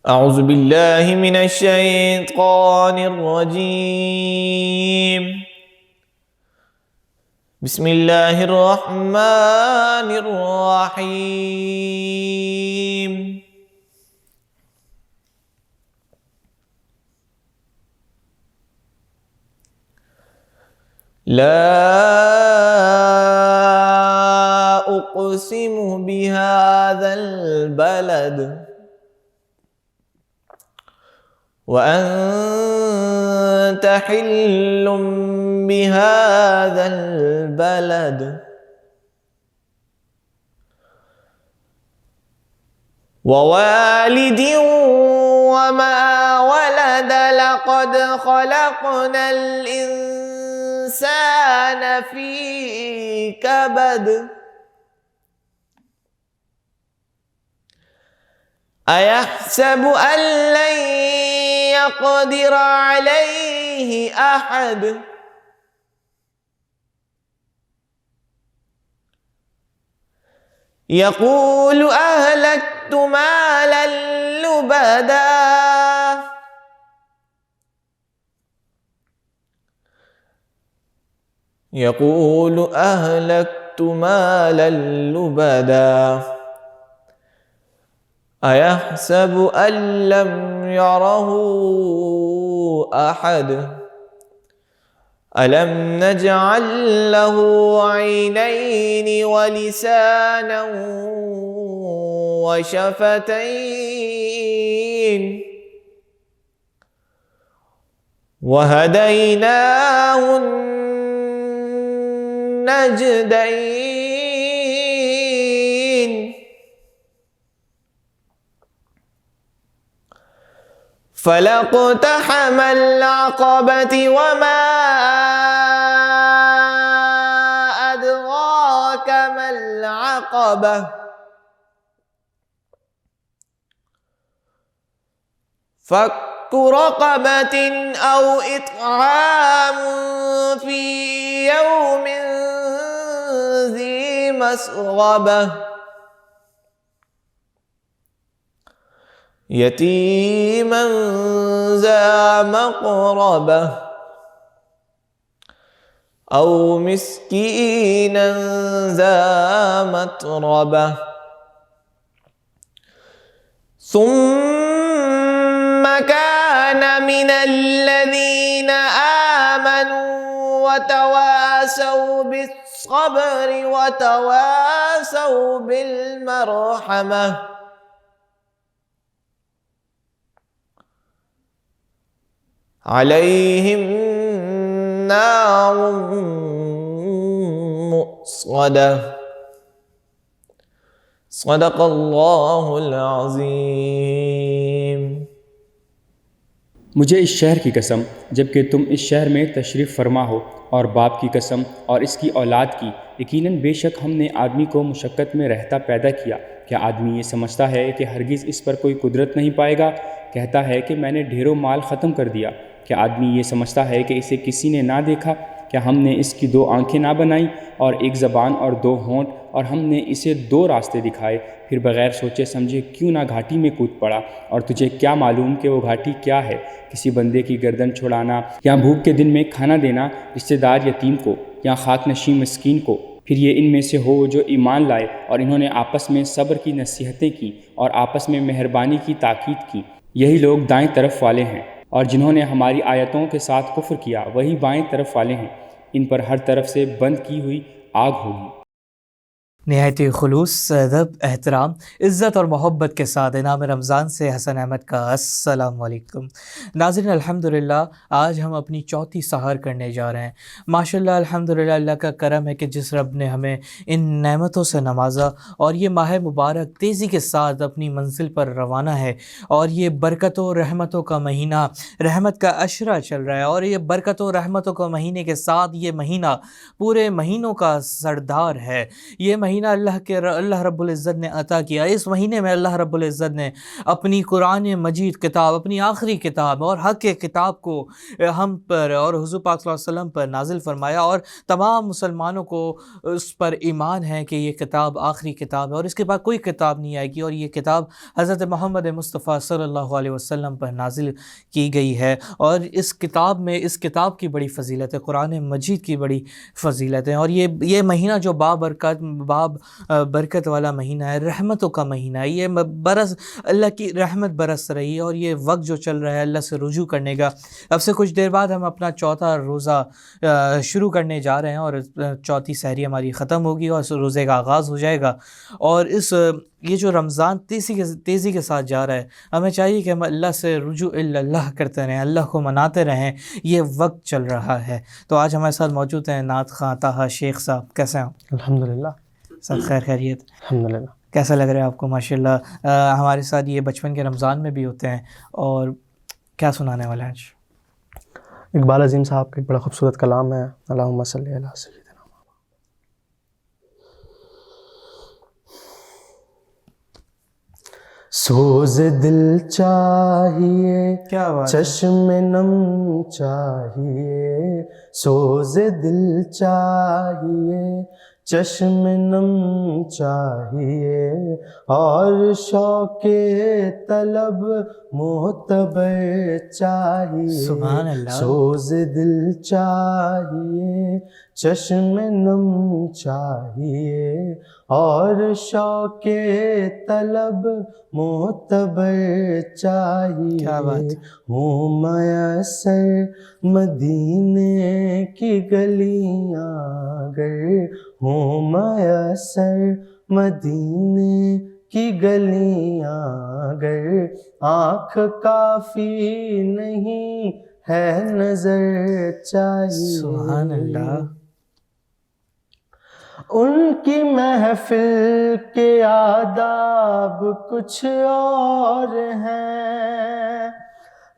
أعوذ بالله من الشيطان الرجيم. بسم الله الرحمن الرحيم. لا أقسم بهذا البلد وأنت حل بهذا البلد ووالد وما ولد لقد خلقنا الإنسان في كبد أيحسب أن لن يقدر عليه أحد يقول أهلكت مالا لبدا يقول أهلكت مالا لبدا أيحسب أن لم يره أحد ألم نجعل له عينين ولسانا وشفتين وهديناه النجدين فلاقتحم العقبة وما أدراك ما العقبة فك رقبة أو إطعام في يوم ذي مسغبة يتيما ذا مقربة أو مسكينا ذا متربة ثم كان من الذين آمنوا وتواصوا بالصبر وتواصوا بالمرحمة عليهم نار مؤصدة صدق اللہ العظیم. مجھے اس شہر کی قسم جبکہ تم اس شہر میں تشریف فرما ہو، اور باپ کی قسم اور اس کی اولاد کی، یقیناً بے شک ہم نے آدمی کو مشقت میں رہتا پیدا کیا. کیا آدمی یہ سمجھتا ہے کہ ہرگز اس پر کوئی قدرت نہیں پائے گا؟ کہتا ہے کہ میں نے ڈھیروں مال ختم کر دیا. کیا آدمی یہ سمجھتا ہے کہ اسے کسی نے نہ دیکھا؟ کیا ہم نے اس کی 2 آنکھیں نہ بنائیں اور 1 زبان اور 2 ہونٹ، اور ہم نے اسے 2 راستے دکھائے؟ پھر بغیر سوچے سمجھے کیوں نہ گھاٹی میں کود پڑا؟ اور تجھے کیا معلوم کہ وہ گھاٹی کیا ہے؟ کسی بندے کی گردن چھڑانا، یا بھوک کے دن میں کھانا دینا رشتہ دار یتیم کو، یا خاک نشین مسکین کو. پھر یہ ان میں سے ہو جو ایمان لائے اور انہوں نے آپس میں صبر کی نصیحتیں کی اور آپس میں مہربانی کی تاکید کی. یہی لوگ دائیں طرف والے ہیں، اور جنہوں نے ہماری آیتوں کے ساتھ کفر کیا وہی بائیں طرف والے ہیں. ان پر ہر طرف سے بند کی ہوئی آگ ہوگی. نہایت خلوص، ادب، احترام، عزت اور محبت کے ساتھ انعام رمضان سے حسن احمد کا السلام علیکم. ناظرین، الحمدللہ آج ہم اپنی 4تھی سحر کرنے جا رہے ہیں. ماشاءاللہ الحمدللہ اللہ کا کرم ہے کہ جس رب نے ہمیں ان نعمتوں سے نوازا اور یہ ماہ مبارک تیزی کے ساتھ اپنی منزل پر روانہ ہے، اور یہ برکتوں رحمتوں کا مہینہ، رحمت کا عشرہ چل رہا ہے، اور یہ برکتوں رحمتوں کا مہینے کے ساتھ یہ مہینہ پورے مہینوں کا سردار ہے. یہ مہینہ مہینہ اللہ رب العزت نے عطا کیا. اس مہینے میں اللہ رب العزت نے اپنی قرآن مجید کتاب، اپنی آخری کتاب اور حق کے کتاب کو ہم پر اور حضور پاک صلی اللہ علیہ وسلم پر نازل فرمایا، اور تمام مسلمانوں کو اس پر ایمان ہے کہ یہ کتاب آخری کتاب ہے اور اس کے بعد کوئی کتاب نہیں آئے گی، اور یہ کتاب حضرت محمد مصطفیٰ صلی اللہ علیہ وسلم پر نازل کی گئی ہے. اور اس کتاب کی بڑی فضیلت ہے، قرآن مجید کی بڑی فضیلت ہے. اور یہ مہینہ جو برکت والا مہینہ ہے، رحمتوں کا مہینہ ہے، یہ اللہ کی رحمت برس رہی ہے. اور یہ وقت جو چل رہا ہے اللہ سے رجوع کرنے کا، اب سے کچھ دیر بعد ہم اپنا چوتھا روزہ شروع کرنے جا رہے ہیں اور چوتھی سحری ہماری ختم ہوگی اور اس روزے کا آغاز ہو جائے گا. اور یہ جو رمضان تیزی کے ساتھ جا رہا ہے، ہمیں چاہیے کہ ہم اللہ سے رجوع اللہ کرتے رہیں، اللہ کو مناتے رہیں. یہ وقت چل رہا ہے. تو آج ہمارے ساتھ موجود ہیں نعت خواں طاہا شیخ صاحب. کیسے ہیں آپ؟ الحمدللہ سب خیر خیریت؟ الحمدللہ. کیسا لگ رہا ہے آپ کو؟ ماشاءاللہ ہمارے ساتھ یہ بچپن کے رمضان میں بھی ہوتے ہیں. اور کیا سنانے والے ہیں آج؟ اقبال عظیم صاحب کا ایک بڑا خوبصورت کلام ہے، اللہم صلی علی سیدنا. سوز دل چاہیے، کیا بات، چشم نم چاہیے، سوز دل چاہیے، چشم نم چاہیے، اور شوق طلب معتبر چاہیے. سبحان اللہ. سوز دل چاہیے، چشم نم چاہیے، اور شوق طلب معتبر چاہیے. کیا بات، ہوں میسر مدینے کی گلیاں گر، ہوں میسر مدینے کی گلیاں گر، آنکھ کافی نہیں ہے نظر چاہیے. سبحان اللہ. ان کی محفل کے آداب کچھ اور ہیں،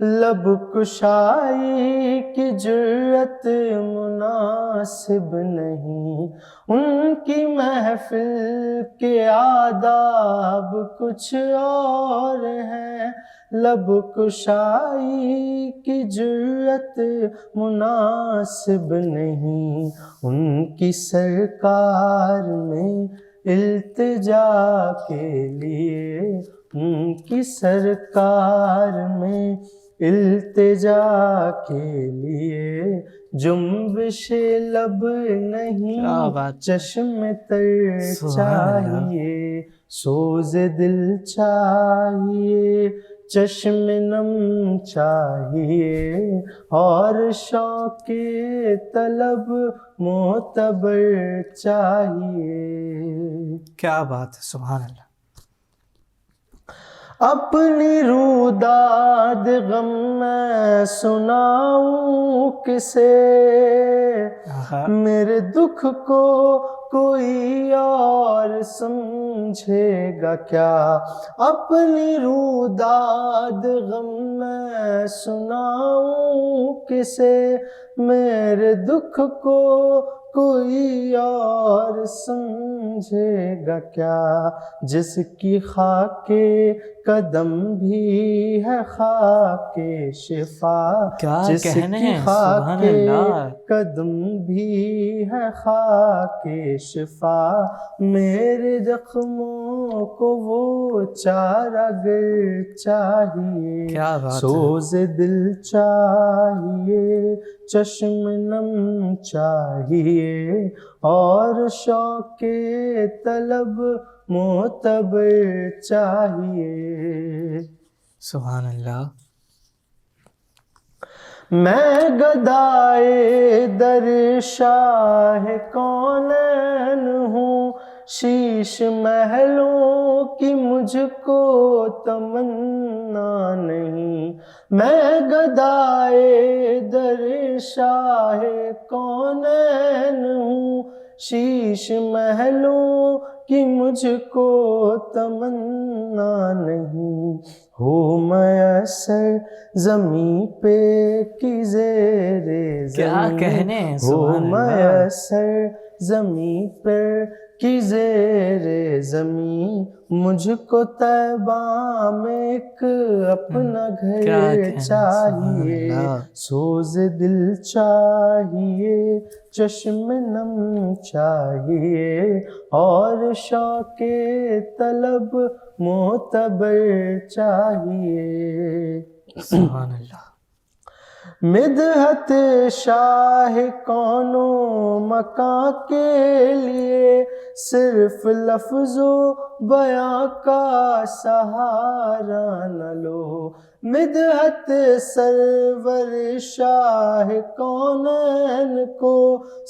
لب کشائی کی جرت مناسب نہیں. ان کی محفل کے آداب کچھ اور ہیں، لب کشائی کی جرت مناسب نہیں. ان کی سرکار میں التجا کے لیے، ان کی سرکار میں التجا کے لیے، جنبش لب نہیں چشم تر چاہیے. سوز دل چاہیے، چشم نم چاہیے، اور شوق طلب معتبر چاہیے. کیا بات ہے، سبحان اللہ. اپنی روداد غم میں سناؤں کسے، میرے دکھ کو کوئی اور سمجھے گا کیا. اپنی روداد غم میں سناؤں کسے، میرے دکھ کو کوئی اور سمجھے گا کیا. جس کی خاک قدم بھی ہے خاک شفا، جس کی خاک قدم بھی ہے خاک شفا، میرے زخموں کو وہ چارہ گر چاہیے. سوز دل چاہیے، چشم نم چاہیے، اور شوق طلب معتبر چاہیے. سبحان اللہ. میں گدائے در شاہ کونین ہوں، شیش محلوں کی مجھ کو تمنا نہیں. میں گدائے در شاہ کونین ہوں، شیش محلوں کی مجھ کو تمنا نہیں. ہو میسر زمیں پہ کی زیر کیا زمین، کہنے، ہو میسر زمیں پر کی زیر زمین، مجھ کو طیبہ میں ایک اپنا کیا گھر کہنا، چاہیے، سبحان اللہ۔ سوز دل چاہیے، چشم نم چاہیے، اور شوق طلب معتبر چاہیے۔ سبحان اللہ۔ مدحت شاہ کون و مکان کے لیے، صرف لفظ و بیاں کا سہارا نہ لو، مدحت سرور شاہ کونین کو،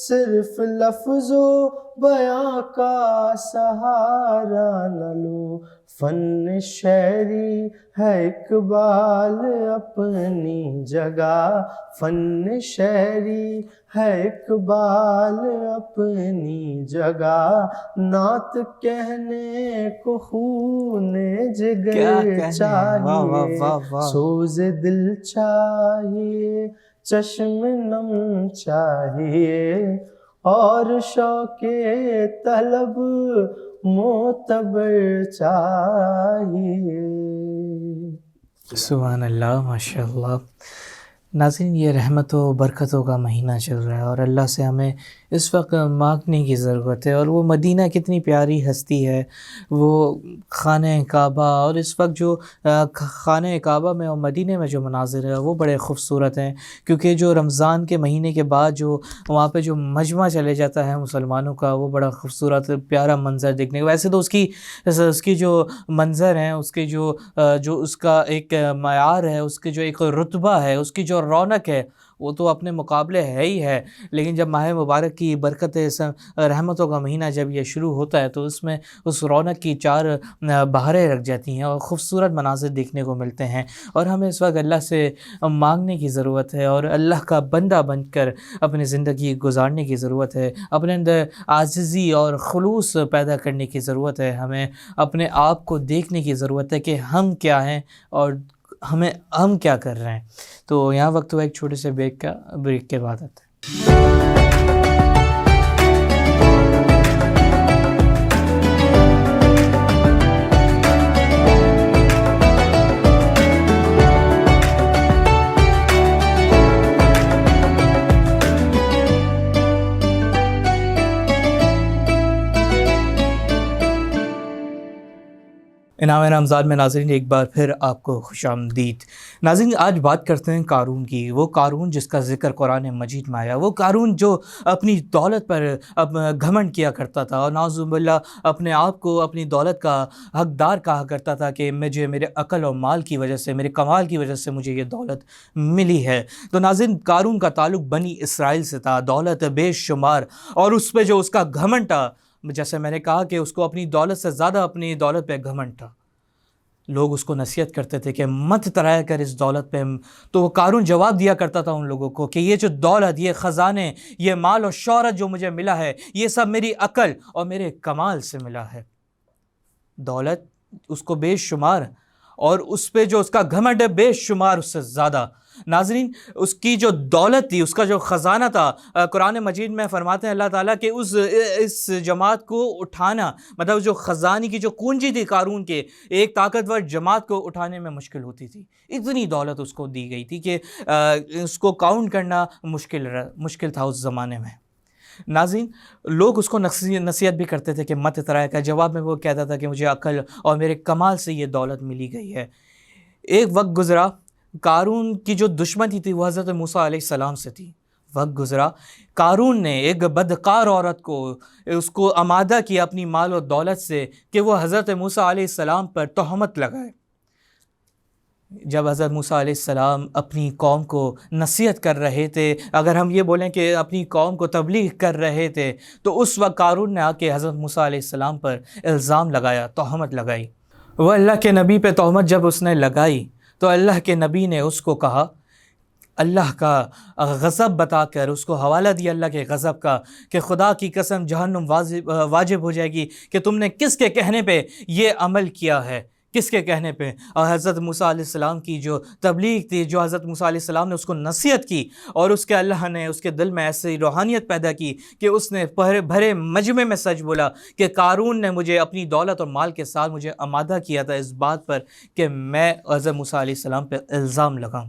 صرف لفظ و بیاں کا سہارا نہ لو، فن شعری ہے اقبال اپنی جگہ، فن شعری ہے اقبال اپنی جگہ، نعت کہنے کو خون کیا جگر کہنے، واہ واہ چاہیے، واہ واہ۔ سوز دل چاہیے، چشم نم چاہیے، اور شوق طلب معتبر چاہیے۔ سبحان اللہ، ماشاء اللہ۔ ناظرین، یہ رحمت و برکتوں کا مہینہ چل رہا ہے اور اللہ سے ہمیں اس وقت مانگنے کی ضرورت ہے، اور وہ مدینہ کتنی پیاری ہستی ہے، وہ خانہ کعبہ، اور اس وقت جو خانہ کعبہ میں اور مدینہ میں جو مناظر ہے وہ بڑے خوبصورت ہیں، کیونکہ جو رمضان کے مہینے کے بعد جو وہاں پہ جو مجمع چلے جاتا ہے مسلمانوں کا، وہ بڑا خوبصورت پیارا منظر دیکھنے کو، ویسے تو اس کی جو منظر ہیں، اس کے جو اس کا ایک معیار ہے، اس کے جو ایک رتبہ ہے، اس کی جو رونق ہے، وہ تو اپنے مقابلے ہے ہی ہے، لیکن جب ماہ مبارک کی برکت رحمتوں کا مہینہ جب یہ شروع ہوتا ہے تو اس میں اس رونق کی چار بہاریں رکھ جاتی ہیں اور خوبصورت مناظر دیکھنے کو ملتے ہیں، اور ہمیں اس وقت اللہ سے مانگنے کی ضرورت ہے اور اللہ کا بندہ بن کر اپنی زندگی گزارنے کی ضرورت ہے، اپنے اندر عاجزی اور خلوص پیدا کرنے کی ضرورت ہے، ہمیں اپنے آپ کو دیکھنے کی ضرورت ہے کہ ہم کیا ہیں اور ہم کیا کر رہے ہیں۔ تو یہاں وقت ہوا ایک چھوٹے سے بریک کے بعد آتے ہیں۔ انعام رمضان میں ناظرین ایک بار پھر آپ کو خوش آمدید۔ ناظرین، آج بات کرتے ہیں قارون کی، وہ قارون جس کا ذکر قرآن مجید میں آیا، وہ قارون جو اپنی دولت پر گھمنڈ کیا کرتا تھا اور نعوذ باللہ اپنے آپ کو اپنی دولت کا حقدار کہا کرتا تھا کہ مجھے میرے عقل اور مال کی وجہ سے، میرے کمال کی وجہ سے مجھے یہ دولت ملی ہے۔ تو ناظرین، قارون کا تعلق بنی اسرائیل سے تھا، دولت بے شمار، اور اس پہ جو اس کا گھمنڈ تھا، جیسے میں نے کہا کہ اس کو اپنی دولت سے زیادہ اپنی دولت پہ گھمنڈ تھا۔ لوگ اس کو نصیحت کرتے تھے کہ مت ترایا کر اس دولت پہ، تو وہ قارون جواب دیا کرتا تھا ان لوگوں کو کہ یہ جو دولت، یہ خزانے، یہ مال و شہرت جو مجھے ملا ہے، یہ سب میری عقل اور میرے کمال سے ملا ہے۔ دولت اس کو بے شمار، اور اس پہ جو اس کا گھمنڈ ہے بے شمار اس سے زیادہ۔ ناظرین، اس کی جو دولت تھی، اس کا جو خزانہ تھا، قرآن مجید میں فرماتے ہیں اللہ تعالیٰ کہ اس جماعت کو اٹھانا، مطلب جو خزانے کی جو کنجی تھی قارون کے، ایک طاقتور جماعت کو اٹھانے میں مشکل ہوتی تھی، اتنی دولت اس کو دی گئی تھی کہ اس کو کاؤنٹ کرنا مشکل تھا اس زمانے میں۔ ناظرین، لوگ اس کو نصیحت بھی کرتے تھے کہ مت ترایا کر، جواب میں وہ کہتا تھا کہ مجھے عقل اور میرے کمال سے یہ دولت ملی گئی ہے۔ ایک وقت گزرا، قارون کی جو دشمنی تھی وہ حضرت موسیٰ علیہ السلام سے تھی۔ وقت گزرا، قارون نے ایک بدکار عورت کو اس کو آمادہ کیا اپنی مال و دولت سے کہ وہ حضرت موسیٰ علیہ السلام پر تہمت لگائے۔ جب حضرت موسیٰ علیہ السلام اپنی قوم کو نصیحت کر رہے تھے، اگر ہم یہ بولیں کہ اپنی قوم کو تبلیغ کر رہے تھے، تو اس وقت قارون نے آ کے حضرت موسیٰ علیہ السلام پر الزام لگایا، تہمت لگائی۔ وہ اللہ کے نبی پہ تہمت جب اس نے لگائی تو اللہ کے نبی نے اس کو کہا، اللہ کا غضب بتا کر اس کو حوالہ دیا اللہ کے غضب کا، کہ خدا کی قسم جہنم واجب ہو جائے گی کہ تم نے کس کے کہنے پہ یہ عمل کیا ہے، کس کے کہنے پہ؟ اور حضرت موسیٰ علیہ السلام کی جو تبلیغ تھی، جو حضرت موسیٰ علیہ السلام نے اس کو نصیحت کی، اور اس کے اللہ نے اس کے دل میں ایسی روحانیت پیدا کی کہ اس نے بھرے مجمع میں سچ بولا کہ قارون نے مجھے اپنی دولت اور مال کے ساتھ مجھے آمادہ کیا تھا اس بات پر کہ میں حضرت موسیٰ علیہ السلام پہ الزام لگاؤں۔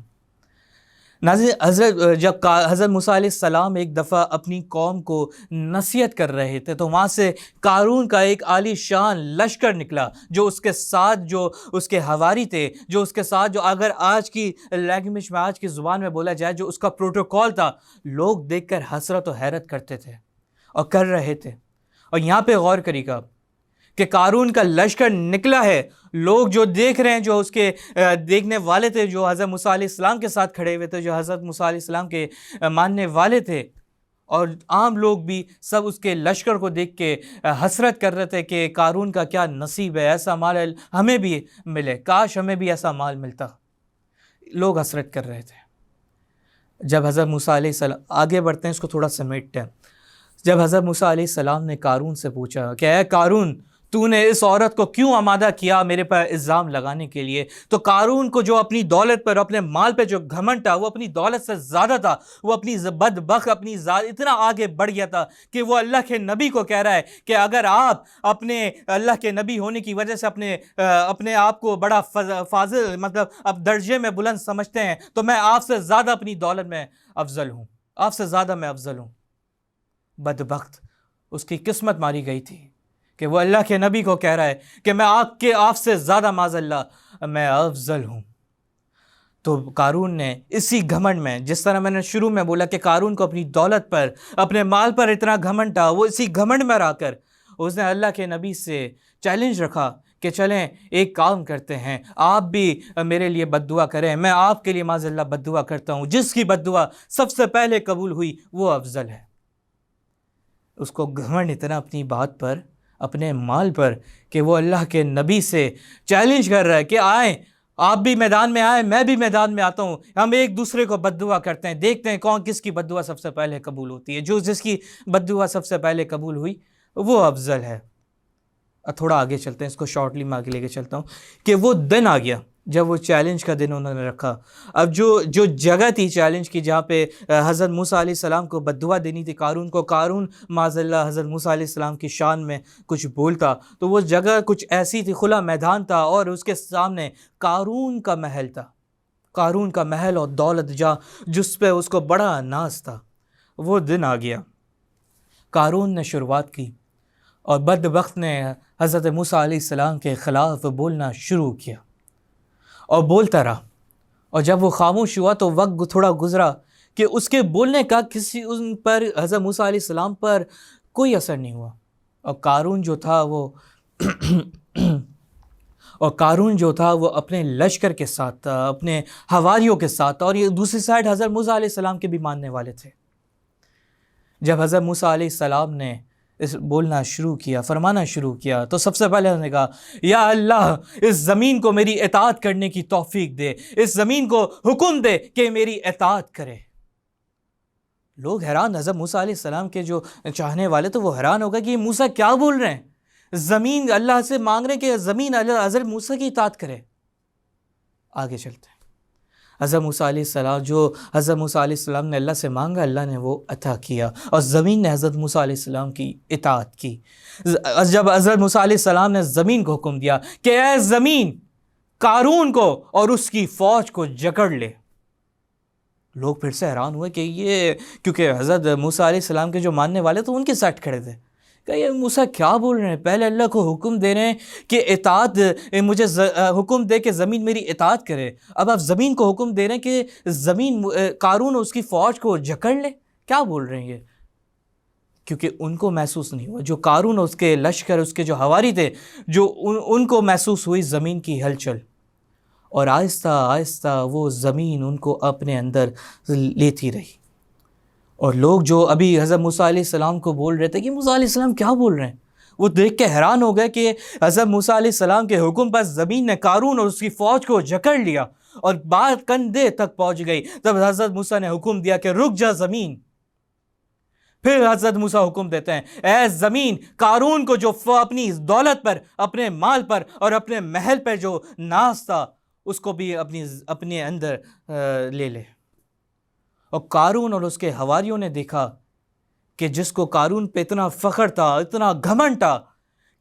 ناظرین، جب حضرت موسیٰ علیہ السلام ایک دفعہ اپنی قوم کو نصیحت کر رہے تھے تو وہاں سے قارون کا ایک عالی شان لشکر نکلا، جو اس کے ساتھ جو اس کے حواری تھے، جو اس کے ساتھ جو اگر آج کی لینگویج میں، آج کی زبان میں بولا جائے، جو اس کا پروٹوکول تھا، لوگ دیکھ کر حسرت و حیرت کرتے تھے اور کر رہے تھے۔ اور یہاں پہ غور کریے گا کہ قارون کا لشکر نکلا ہے، لوگ جو دیکھ رہے ہیں، جو اس کے دیکھنے والے تھے، جو حضرت موسیٰ علیہ السلام کے ساتھ کھڑے ہوئے تھے، جو حضرت موسیٰ علیہ السلام کے ماننے والے تھے، اور عام لوگ بھی سب اس کے لشکر کو دیکھ کے حسرت کر رہے تھے کہ قارون کا کیا نصیب ہے، ایسا مال ہمیں بھی ملے، کاش ہمیں بھی ایسا مال ملتا۔ لوگ حسرت کر رہے تھے۔ جب حضرت موسیٰ علیہ السلام، آگے بڑھتے ہیں، اس کو تھوڑا سمیٹتے ہیں۔ جب حضرت موسیٰ علیہ السلام نے قارون سے پوچھا کہ اے قارون، تو نے اس عورت کو کیوں آمادہ کیا میرے پر الزام لگانے کے لیے؟ تو قارون کو جو اپنی دولت پر، اپنے مال پہ جو گھمنڈ تھا، وہ اپنی دولت سے زیادہ تھا، وہ اپنی بدبخت اپنی ذات اتنا آگے بڑھ گیا تھا کہ وہ اللہ کے نبی کو کہہ رہا ہے کہ اگر آپ اپنے اللہ کے نبی ہونے کی وجہ سے اپنے آپ کو بڑا فاضل، مطلب اب درجے میں بلند سمجھتے ہیں، تو میں آپ سے زیادہ اپنی دولت میں افضل ہوں، آپ سے زیادہ میں افضل ہوں۔ بدبخت، اس کی قسمت ماری گئی تھی کہ وہ اللہ کے نبی کو کہہ رہا ہے کہ میں آپ سے زیادہ معاذ اللہ میں افضل ہوں۔ تو قارون نے اسی گھمنڈ میں، جس طرح میں نے شروع میں بولا کہ قارون کو اپنی دولت پر، اپنے مال پر اتنا گھمنڈ تھا، وہ اسی گھمنڈ میں رہ کر اس نے اللہ کے نبی سے چیلنج رکھا کہ چلیں ایک کام کرتے ہیں، آپ بھی میرے لیے بد دعا کریں، میں آپ کے لیے معاذ اللہ بد دعا کرتا ہوں، جس کی بد دعا سب سے پہلے قبول ہوئی وہ افضل ہے۔ اس کو گھمنڈ اتنا اپنی بات پر، اپنے مال پر، کہ وہ اللہ کے نبی سے چیلنج کر رہا ہے کہ آئیں، آپ بھی میدان میں آئیں، میں بھی میدان میں آتا ہوں، ہم ایک دوسرے کو بد دعا کرتے ہیں، دیکھتے ہیں کون کس کی بد دعا سب سے پہلے قبول ہوتی ہے۔ جس کی بد دعا سب سے پہلے قبول ہوئی وہ افضل ہے۔ تھوڑا آگے چلتے ہیں، اس کو شارٹلی میں آگے لے کے چلتا ہوں کہ وہ دن آ گیا جب وہ چیلنج کا دن انہوں نے رکھا۔ اب جو جگہ تھی چیلنج کی، جہاں پہ حضرت موسیٰ علیہ السلام کو بد دعا دینی تھی قارون کو، قارون معاذ اللہ حضرت موسیٰ علیہ السلام کی شان میں کچھ بولتا، تو وہ جگہ کچھ ایسی تھی، کھلا میدان تھا، اور اس کے سامنے قارون کا محل تھا، قارون کا محل اور دولت جس پہ اس کو بڑا ناز تھا۔ وہ دن آ گیا، قارون نے شروعات کی اور بدبخت نے حضرت موسیٰ علیہ السلام کے خلاف بولنا شروع کیا اور بولتا رہا، اور جب وہ خاموش ہوا تو وقت تھوڑا گزرا کہ اس کے بولنے کا ان پر، حضرت موسیٰ علیہ السلام پر کوئی اثر نہیں ہوا، اور قارون جو تھا وہ اپنے لشکر کے ساتھ تھا، اپنے حواریوں کے ساتھ تھا، اور یہ دوسری سائڈ حضرت موسیٰ علیہ السلام کے بھی ماننے والے تھے۔ جب حضرت موسیٰ علیہ السلام نے بولنا شروع کیا، فرمانا شروع کیا، تو سب سے پہلے انہوں نے کہا یا اللہ اس زمین کو میری اطاعت کرنے کی توفیق دے، اس زمین کو حکم دے کہ میری اطاعت کرے۔ لوگ حیران، حضرت موسیٰ علیہ السلام کے جو چاہنے والے تو وہ حیران ہو گئے کہ یہ موسیٰ کیا بول رہے ہیں، زمین اللہ سے مانگ رہے ہیں کہ زمین حضرت موسیٰ کی اطاعت کرے۔ آگے چلتے ہیں، حضرت موسیٰ علیہ السلام، جو حضرت موسیٰ علیہ السلام نے اللہ سے مانگا، اللہ نے وہ عطا کیا، اور زمین نے حضرت موسیٰ علیہ السلام کی اطاعت کی۔ جب حضرت موسیٰ علیہ السلام نے زمین کو حکم دیا کہ اے زمین قارون کو اور اس کی فوج کو جکڑ لے، لوگ پھر سے حیران ہوئے کہ یہ، کیونکہ حضرت موسیٰ علیہ السلام کے جو ماننے والے تو ان کے ساتھ کھڑے تھے، کہ یہ موسیٰ کیا بول رہے ہیں، پہلے اللہ کو حکم دے رہے ہیں کہ اطاعت، مجھے حکم دے کہ زمین میری اطاعت کرے، اب آپ زمین کو حکم دے رہے ہیں کہ زمین قارون اور اس کی فوج کو جکڑ لے، کیا بول رہے ہیں یہ؟ کیونکہ ان کو محسوس نہیں ہوا، جو قارون اور اس کے لشکر، اس کے جو حواری تھے، جو ان کو محسوس ہوئی زمین کی ہلچل، اور آہستہ آہستہ وہ زمین ان کو اپنے اندر لیتی رہی۔ اور لوگ جو ابھی حضرت موسیٰ علیہ السلام کو بول رہے تھے کہ موسیٰ علیہ السلام کیا بول رہے ہیں، وہ دیکھ کے حیران ہو گئے کہ حضرت موسیٰ علیہ السلام کے حکم پر زمین نے قارون اور اس کی فوج کو جکڑ لیا، اور بات کندھے تک پہنچ گئی۔ تب حضرت موسیٰ نے حکم دیا کہ رک جا زمین، پھر حضرت موسیٰ حکم دیتے ہیں اے زمین قارون کو جو اپنی دولت پر، اپنے مال پر اور اپنے محل پر جو ناز تھا اس کو بھی اپنے اندر لے لے۔ اور قارون اور اس کے حواریوں نے دیکھا کہ جس کو قارون پہ اتنا فخر تھا، اتنا گھمنڈ تھا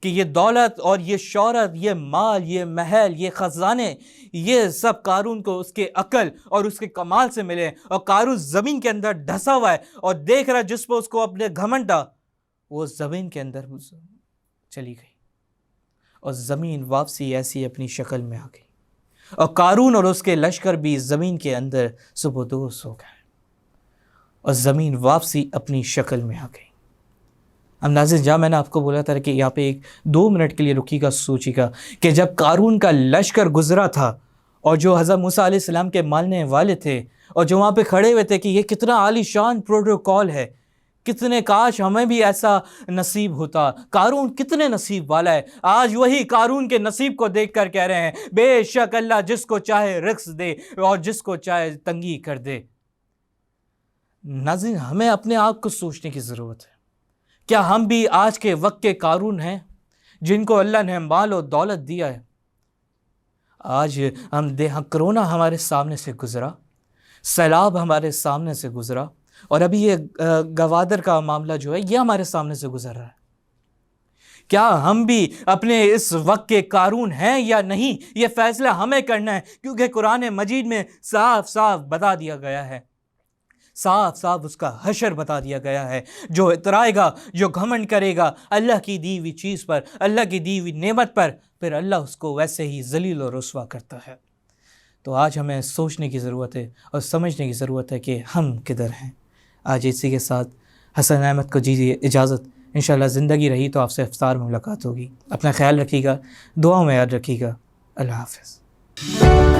کہ یہ دولت اور یہ شہرت، یہ مال، یہ محل، یہ خزانے، یہ سب قارون کو اس کے عقل اور اس کے کمال سے ملے، اور قارون زمین کے اندر ڈھسا ہوا ہے اور دیکھ رہا جس پہ اس کو اپنے گھمنڈ تھا وہ زمین کے اندر چلی گئی، اور زمین واپسی ایسی اپنی شکل میں آ گئی، اور قارون اور اس کے لشکر بھی زمین کے اندر سبودوس ہو گئے، اور زمین واپسی اپنی شکل میں آ گئی۔ اب ناظرین، جہاں میں نے آپ کو بولا تھا کہ یہاں پہ 2 منٹ کے لیے رکیے گا، سوچیے گا کہ جب قارون کا لشکر گزرا تھا اور جو حضرت موسیٰ علیہ السلام کے ماننے والے تھے اور جو وہاں پہ کھڑے ہوئے تھے کہ یہ کتنا عالی شان پروٹوکول ہے، کتنے کاش ہمیں بھی ایسا نصیب ہوتا، قارون کتنے نصیب والا ہے۔ آج وہی قارون کے نصیب کو دیکھ کر کہہ رہے ہیں بے شک اللہ جس کو چاہے رزق دے اور جس کو چاہے تنگی کر دے۔ ناظرین، ہمیں اپنے آپ کو سوچنے کی ضرورت ہے، کیا ہم بھی آج کے وقت کے قارون ہیں جن کو اللہ نے مال و دولت دیا ہے؟ آج ہم کرونا ہمارے سامنے سے گزرا، سیلاب ہمارے سامنے سے گزرا، اور ابھی یہ گوادر کا معاملہ جو ہے یہ ہمارے سامنے سے گزر رہا ہے۔ کیا ہم بھی اپنے اس وقت کے قارون ہیں یا نہیں؟ یہ فیصلہ ہمیں کرنا ہے، کیونکہ قرآن مجید میں صاف صاف بتا دیا گیا ہے، صاف صاف اس کا حشر بتا دیا گیا ہے۔ جو اترائے گا، جو گھمنڈ کرے گا اللہ کی دی ہوئی چیز پر، اللہ کی دی ہوئی نعمت پر، پھر اللہ اس کو ویسے ہی ذلیل و رسوا کرتا ہے۔ تو آج ہمیں سوچنے کی ضرورت ہے اور سمجھنے کی ضرورت ہے کہ ہم کدھر ہیں۔ آج اسی کے ساتھ حسن احمد کو دیجیے اجازت، انشاءاللہ زندگی رہی تو آپ سے افطار میں ملاقات ہوگی۔ اپنا خیال رکھیے گا، دعاؤں میں یاد رکھیے گا۔ اللہ حافظ۔